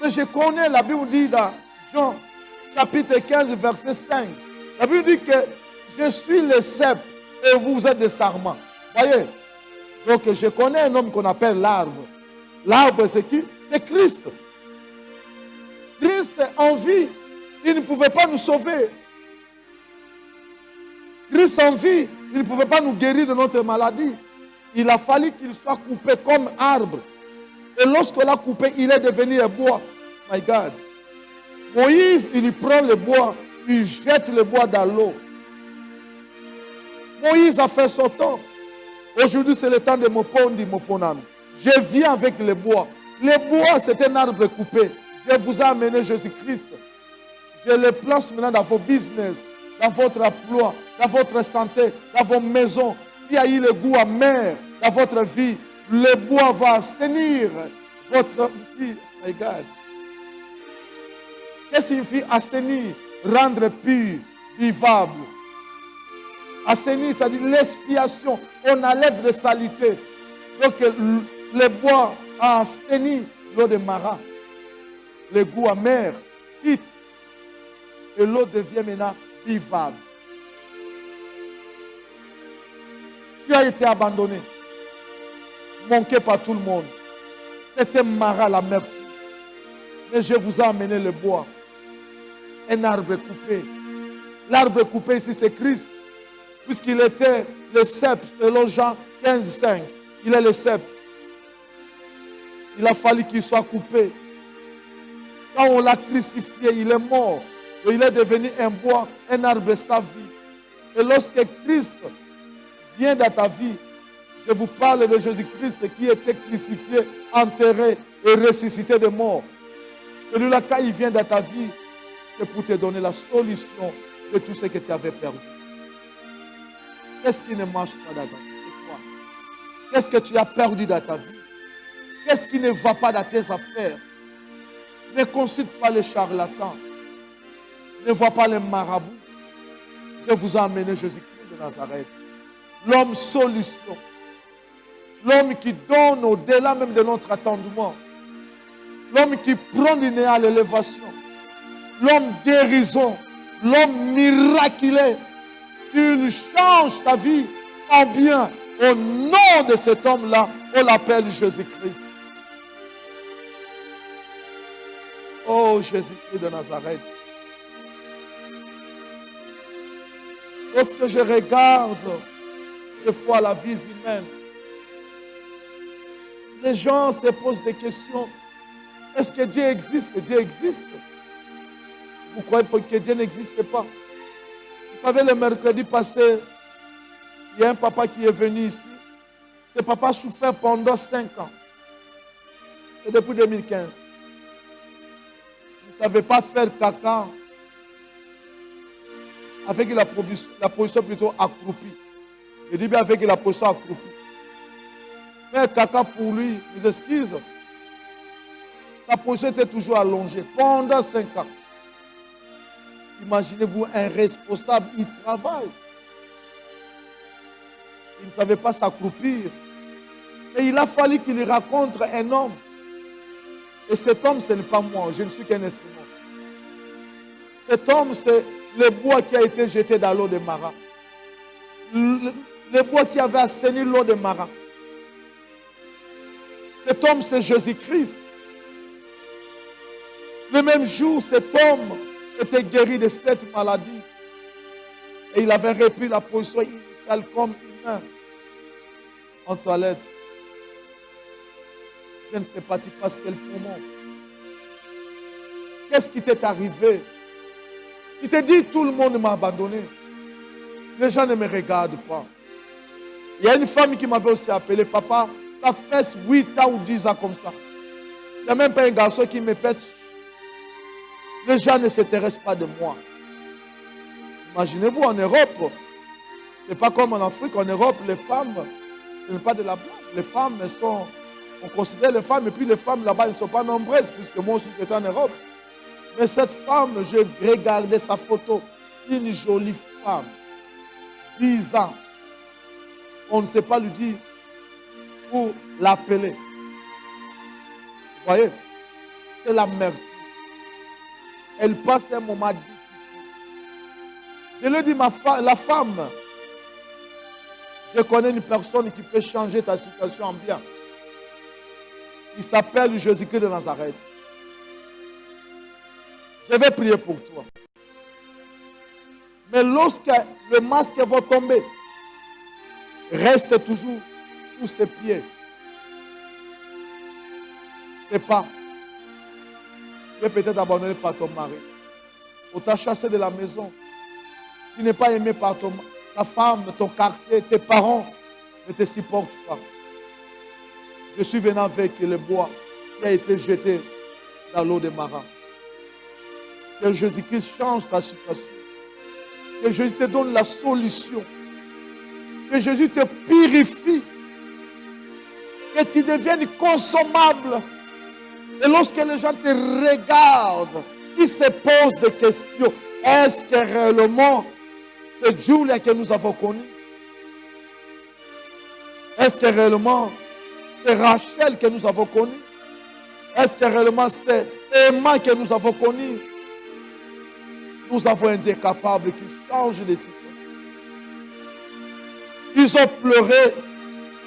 Mais je connais, la Bible dit dans Jean, chapitre 15, verset 5, la Bible dit que je suis le cep et vous êtes des sarments. Voyez, donc je connais un homme qu'on appelle l'arbre. L'arbre, c'est qui? C'est Christ. Christ en vie, il ne pouvait pas nous sauver. Christ en vie, il ne pouvait pas nous guérir de notre maladie. Il a fallu qu'il soit coupé comme arbre. Et lorsqu'on l'a coupé, il est devenu un bois. My God. Moïse, il prend le bois, il jette le bois dans l'eau. Moïse a fait son temps. Aujourd'hui, c'est le temps de Mopondi, Moponam. Je viens avec le bois. Le bois, c'est un arbre coupé. Je vous ai amené Jésus-Christ. Je le place maintenant dans vos business, dans votre emploi, dans votre santé, dans vos maisons. S'il y a eu le goût amer dans votre vie, le bois va assainir votre vie. Regarde. Qu'est-ce qu'il signifie assainir? Rendre pur, vivable. Assainir, ça dit l'expiation. On enlève des saletés. Donc le bois a assaini l'eau de Mara. Le goût amer quitte. Et l'eau devient maintenant vivable. Tu as été abandonné. Manqué par tout le monde. C'était Mara l'amertume. Mais je vous ai amené le bois. Un arbre coupé. L'arbre coupé ici, c'est Christ. Puisqu'il était le cep, selon Jean 15, 5. Il est le cep. Il a fallu qu'il soit coupé. Quand on l'a crucifié, il est mort. Et il est devenu un bois, un arbre sa vie. Et lorsque Christ vient dans ta vie, je vous parle de Jésus-Christ qui était crucifié, enterré et ressuscité de mort. Celui-là, quand il vient dans ta vie, c'est pour te donner la solution de tout ce que tu avais perdu. Qu'est-ce qui ne marche pas dans ta vie? C'est quoi? Qu'est-ce que tu as perdu dans ta vie? Qu'est-ce qui ne va pas dans tes affaires? Ne consulte pas les charlatans. Ne vois pas les marabouts. Je vous ai amené Jésus-Christ de Nazareth. L'homme solution. L'homme qui donne au-delà même de notre attendement. L'homme qui prend du nez à l'élévation. L'homme guérison. L'homme miraculeux. Il change ta vie en bien. Au nom de cet homme-là, on l'appelle Jésus-Christ. Oh, Jésus-Christ de Nazareth. Lorsque je regarde des fois la vie humaine, les gens se posent des questions. Est-ce que Dieu existe? Dieu existe. Vous croyez que Dieu n'existe pas? Vous savez, le mercredi passé, il y a un papa qui est venu ici. Ce papa a souffert pendant 5 ans. C'est depuis 2015. Il ne savait pas faire caca avec la position plutôt accroupie. Je dis bien avec la position accroupie. Faire caca pour lui, les excuses, sa position était toujours allongée pendant 5 ans. Imaginez-vous un responsable, il travaille. Il ne savait pas s'accroupir. Et il a fallu qu'il rencontre un homme. Et cet homme, ce n'est pas moi, je ne suis qu'un instrument. Cet homme, c'est le bois qui a été jeté dans l'eau de Mara. Le bois qui avait assaini l'eau de Mara. Cet homme, c'est Jésus-Christ. Le même jour, cet homme était guéri de cette maladie. Et il avait repris la position initiale comme humain en toilette. Je ne sais pas, tu passes quel moment. Qu'est-ce qui t'est arrivé? Tu te dis, tout le monde m'a abandonné. Les gens ne me regardent pas. Il y a une femme qui m'avait aussi appelé, papa, ça fait 8 ans ou 10 ans comme ça. Il n'y a même pas un garçon qui me fait. Les gens ne s'intéressent pas de moi. Imaginez-vous en Europe, ce n'est pas comme en Afrique. En Europe, les femmes, ce n'est pas de la blague. Les femmes sont, on considère les femmes, et puis les femmes là-bas, elles ne sont pas nombreuses, puisque moi aussi j'étais en Europe. Mais cette femme, j'ai regardé sa photo, une jolie femme, 10 ans. On ne sait pas lui dire où l'appeler. Vous voyez, c'est la merde. Elle passe un moment difficile. Je lui dis, la femme, je connais une personne qui peut changer ta situation en bien. Il s'appelle Jésus-Christ de Nazareth. Je vais prier pour toi. Mais lorsque le masque va tomber, reste toujours sous ses pieds. C'est pas. Tu es peut-être abandonné par ton mari. On t'a chassé de la maison. Tu n'es pas aimé par ta femme, ton quartier, tes parents ne te supportent pas. Je suis venu avec le bois qui a été jeté dans l'eau de Mara. Que Jésus-Christ change ta situation. Que Jésus te donne la solution. Que Jésus te purifie. Que tu deviennes consommable. Et lorsque les gens te regardent, ils se posent des questions. Est-ce que réellement c'est Julia que nous avons connue? Est-ce que réellement c'est Rachel que nous avons connue? Est-ce que réellement c'est Emma que nous avons connue? Nous avons un Dieu capable qui change les situations. Ils ont pleuré.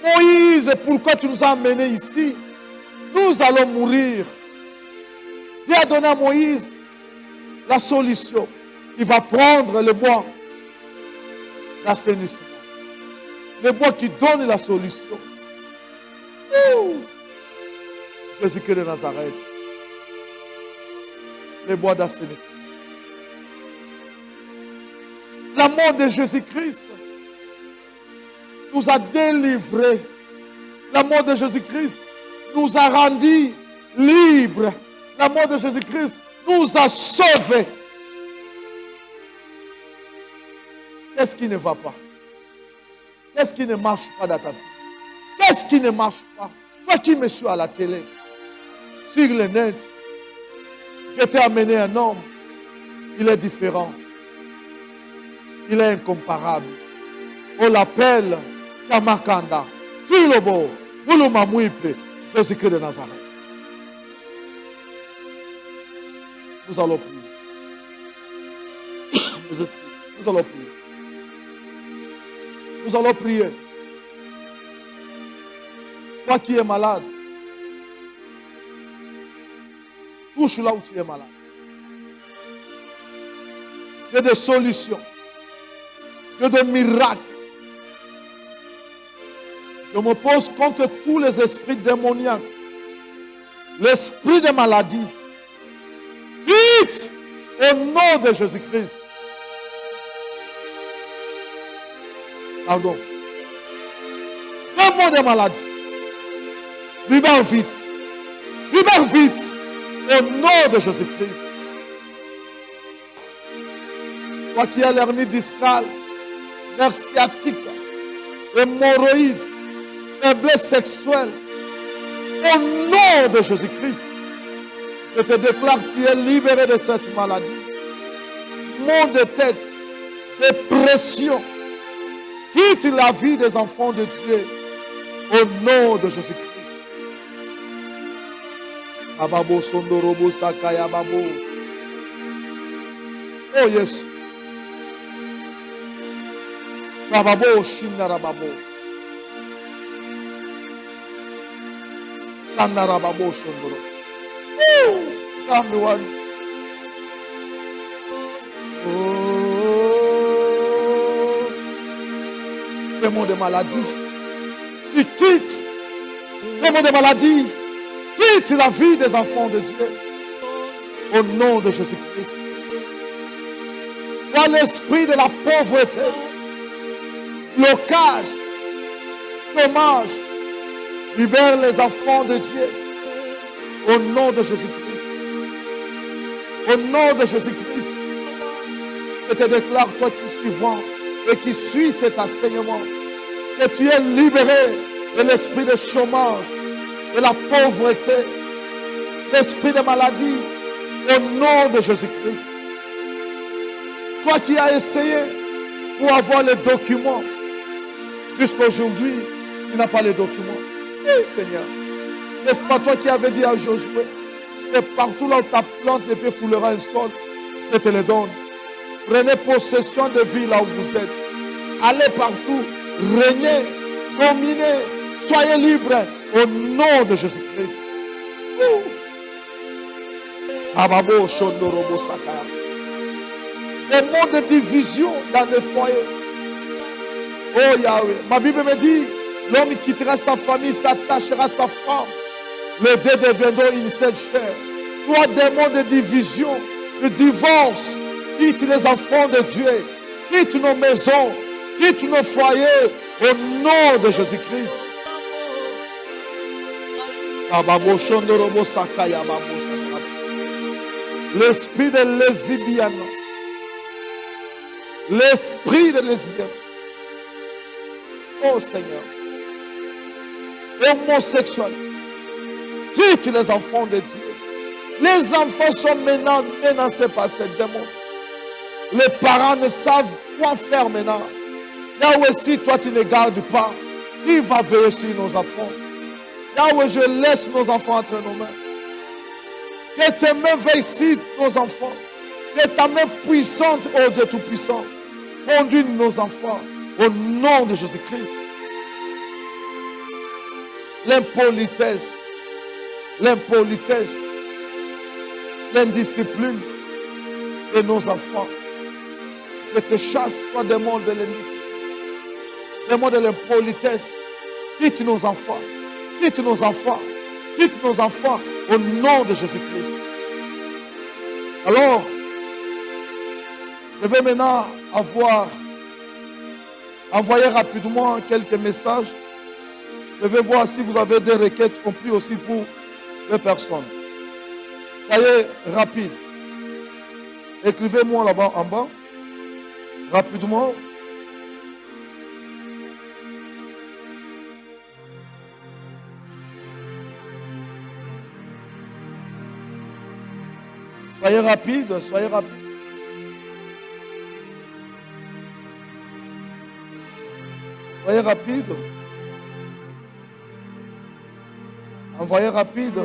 Moïse, pourquoi tu nous as amenés ici? Nous allons mourir. Dieu a donné à Moïse la solution. Il va prendre le bois d'assainissement. Le bois qui donne la solution. Jésus-Christ de Nazareth. Le bois d'assainissement. La L'amour de Jésus-Christ nous a délivrés. L'amour de Jésus-Christ nous a rendus libres. L'amour de Jésus-Christ nous a sauvés. Qu'est-ce qui ne va pas? Qu'est-ce qui ne marche pas dans ta vie? Qu'est-ce qui ne marche pas? Toi qui me suis à la télé, sur le net, je t'ai amené un homme. Il est différent. Il est incomparable. On l'appelle Chamakanda. Trilobo. Boulomamouipe. Jésus-Christ de Nazareth. Nous allons prier. Nous allons prier. Nous allons prier. Toi qui es malade, touche là où tu es malade. Dieu de solutions. Dieu de miracles. Je m'oppose contre tous les esprits démoniaques. L'esprit de maladie. Vite au nom de Jésus-Christ. Pardon. Démon de maladie. Libère vite. Libère vite. Au nom de Jésus-Christ. Toi qui as l'hernie discale, nerf sciatique, hémorroïdes, faiblesse sexuelle, au nom de Jésus-Christ, je te déclare que tu es libéré de cette maladie. Maux de tête, dépression, quitte la vie des enfants de Dieu, au nom de Jésus-Christ. Ababo sondorobo sakaya babo. Oh Jésus. Rababo shindarababo. Sandarababo shondoro. Oh, come one. Oh, démon de maladie. Tu quittes. Démon de maladie. Quitte la vie des enfants de Dieu. Au nom de Jésus-Christ. Toi l'esprit de la pauvreté. Blocage, chômage, libère les enfants de Dieu au nom de Jésus-Christ. Au nom de Jésus-Christ, je te déclare, toi qui suivant et qui suis cet enseignement, que tu es libéré de l'esprit de chômage, de la pauvreté, l'esprit de maladie, au nom de Jésus-Christ. Toi qui as essayé pour avoir les documents, jusqu'à aujourd'hui, tu n'as pas les documents. Eh Seigneur, n'est-ce pas toi qui avais dit à Josué que partout là où ta plante l'épée foulera un sol, je te le donne. Prenez possession de vie là où vous êtes. Allez partout, régnez, dominez, soyez libres au nom de Jésus-Christ. Ababo Shondorobo Sakaya. Des mots de division dans les foyers. Oh Yahweh, ma Bible me dit, l'homme quittera sa famille, s'attachera à sa femme. Les deux deviendront une seule chair. Toi, démon de division, de divorce, quitte les enfants de Dieu, quitte nos maisons, quitte nos foyers, au nom de Jésus-Christ. L'esprit de lesbienne, l'esprit de lesbienne. Oh Seigneur, homosexuel, quitte les enfants de Dieu. Les enfants sont maintenant menacés par ces démons. Les parents ne savent quoi faire maintenant. Yahweh, si toi tu ne gardes pas, qui va veiller sur nos enfants? Yahweh, je laisse nos enfants entre nos mains. Que tes mains veillent sur nos enfants. Que ta main puissante, oh Dieu Tout-Puissant, conduise nos enfants. Au nom de Jésus-Christ. L'impolitesse, l'indiscipline de nos enfants. Je te chasse, toi, démon de l'indiscipline, démon de l'impolitesse. Quitte nos enfants, quitte nos enfants, quitte nos enfants au nom de Jésus-Christ. Alors, je vais maintenant avoir Envoyez rapidement quelques messages. Je vais voir si vous avez des requêtes comprises aussi pour les personnes. Soyez rapide. Écrivez-moi là-bas en bas. Rapidement. Soyez rapide, soyez rapide. Soyez rapide. Envoyez rapide.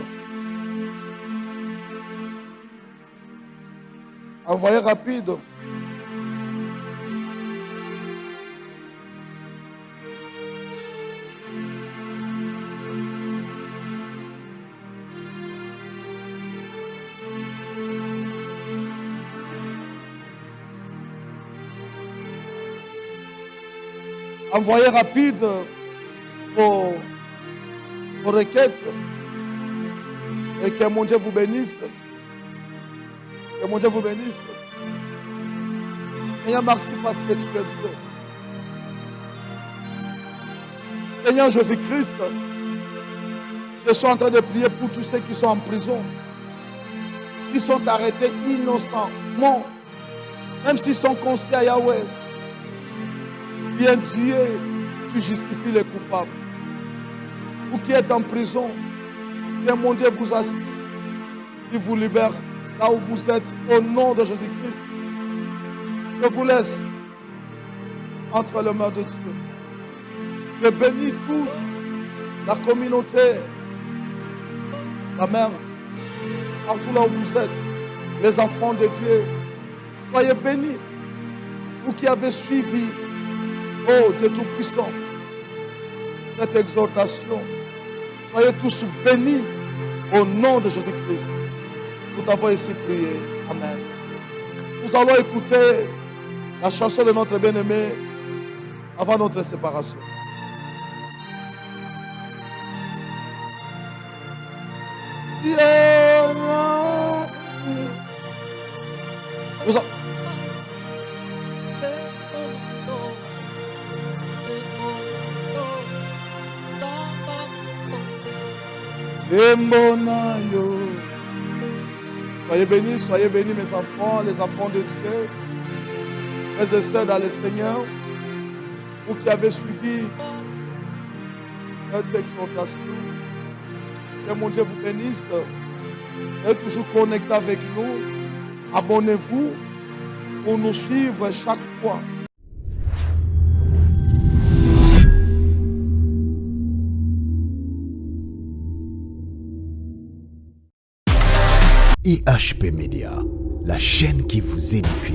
Envoyez rapide. Envoyez rapide vos requêtes. Et que mon Dieu vous bénisse. Que mon Dieu vous bénisse. Seigneur, merci parce que tu es Dieu. Seigneur Jésus-Christ, je suis en train de prier pour tous ceux qui sont en prison, qui sont arrêtés innocemment, même s'ils sont conscients à Yahweh. Bien Dieu qui justifie les coupables. Vous qui êtes en prison, que mon Dieu vous assiste, qui vous libère là où vous êtes, au nom de Jésus-Christ. Je vous laisse entre les mains de Dieu. Je bénis toute la communauté, la mère, partout là où vous êtes, les enfants de Dieu. Soyez bénis, vous qui avez suivi, oh Dieu Tout-Puissant, cette exhortation. Soyez tous bénis au nom de Jésus-Christ. Nous t'avons ici prié. Amen. Nous allons écouter la chanson de notre bien-aimé avant notre séparation. Nous a... Soyez bénis mes enfants, les enfants de Dieu, frères et sœurs dans le Seigneur, vous qui avez suivi cette exhortation. Que mon Dieu vous bénisse. Soyez toujours connectés avec nous. Abonnez-vous pour nous suivre chaque fois. IHP Média, la chaîne qui vous édifie.